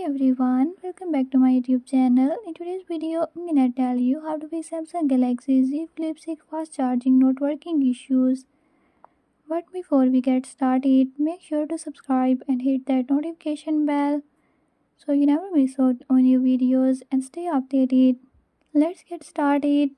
everyone, welcome back to my YouTube channel. In today's video, I'm gonna tell you how to fix Samsung Galaxy Z Flip 6 fast charging not working issues. But before we get started, make sure to subscribe and hit that notification bell so you never miss out on new videos and stay updated. Let's get started.